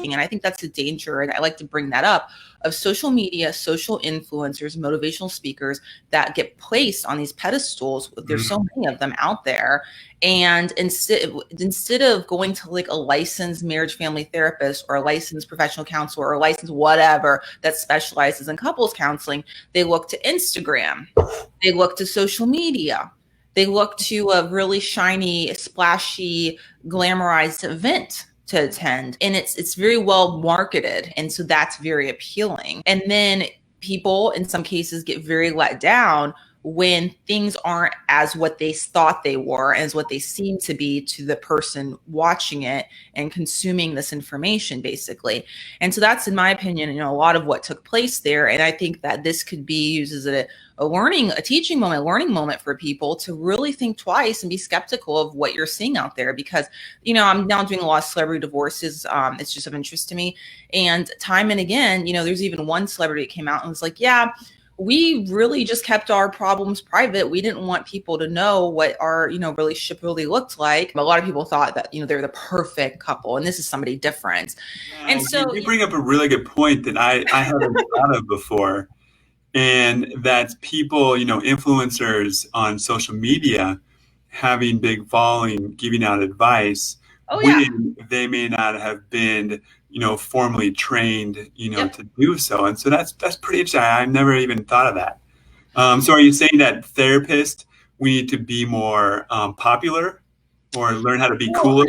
talking, and I think that's a danger, and I like to bring that up, of social media, social influencers, motivational speakers that get placed on these pedestals. There's so many of them out there. And instead of going to like a licensed marriage family therapist or a licensed professional counselor or a licensed whatever that specializes in couples counseling, they look to Instagram, they look to social media, they look to a really shiny, splashy, glamorized event to attend, and it's very well marketed, and so that's very appealing. And then people in some cases get very let down when things aren't as what they thought they were, as what they seem to be to the person watching it and consuming this information, basically. And so that's, in my opinion, a lot of what took place there. And I think that this could be used as a teaching moment, learning moment for people to really think twice and be skeptical of what you're seeing out there. Because, I'm now doing a lot of celebrity divorces. It's just of interest to me. And time and again, there's even one celebrity that came out and was like, yeah, we really just kept our problems private. We didn't want people to know what our, relationship really looked like. A lot of people thought that, they're the perfect couple and this is somebody different. And so you bring up a really good point that I haven't thought of before. And that's people, influencers on social media having big following, giving out advice when they may not have been formally trained, to do so. And so that's pretty interesting. I've never even thought of that. So are you saying that therapists, we need to be more popular or learn how to be cooler?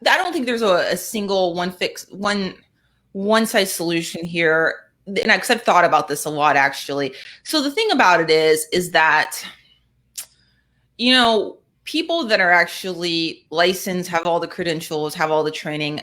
I don't think there's a single one size solution here. And I've thought about this a lot, actually. So the thing about it is that, people that are actually licensed, have all the credentials, have all the training,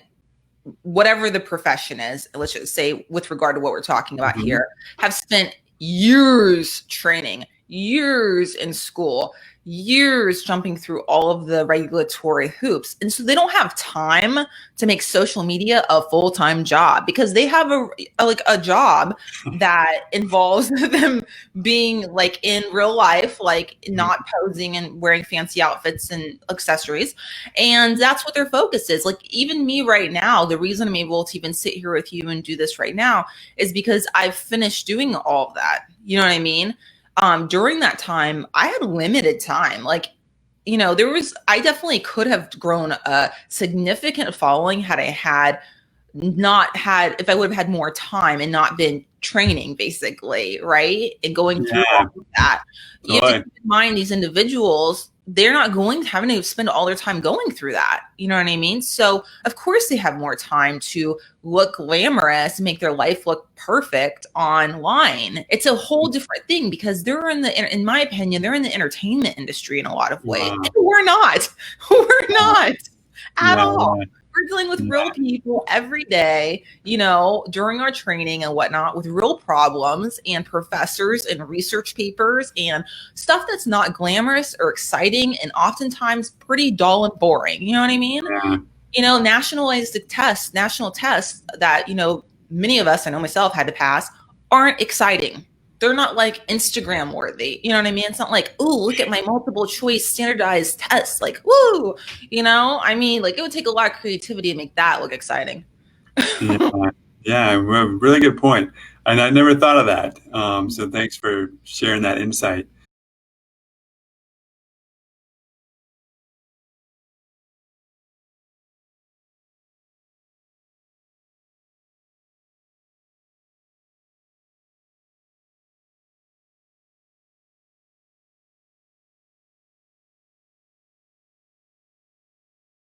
whatever the profession is, let's just say with regard to what we're talking about here, have spent years training, years in school, years jumping through all of the regulatory hoops. And so they don't have time to make social media a full-time job, because they have a job that involves them being like in real life, like not posing and wearing fancy outfits and accessories. And that's what their focus is. Like even me right now, the reason I'm able to even sit here with you and do this right now is because I've finished doing all of that. You know what I mean? During that time, I had limited time. Like, I definitely could have grown a significant following had I if I would have had more time and not been training, basically, right? And going through all of that. You have to keep in mind, these individuals, they're not having to spend all their time going through that. You know what I mean? So of course they have more time to look glamorous, make their life look perfect online. It's a whole different thing, because they're in my opinion, they're in the entertainment industry in a lot of ways. And we're not at all. We're dealing with real people every day, during our training and whatnot, with real problems and professors and research papers and stuff that's not glamorous or exciting, and oftentimes pretty dull and boring. You know what I mean? National tests that, many of us, I know myself, had to pass, aren't exciting. They're not like Instagram worthy. You know what I mean? It's not like, oh, look at my multiple choice standardized tests. Like, woo, I mean, like it would take a lot of creativity to make that look exciting. Really good point. And I never thought of that. So thanks for sharing that insight.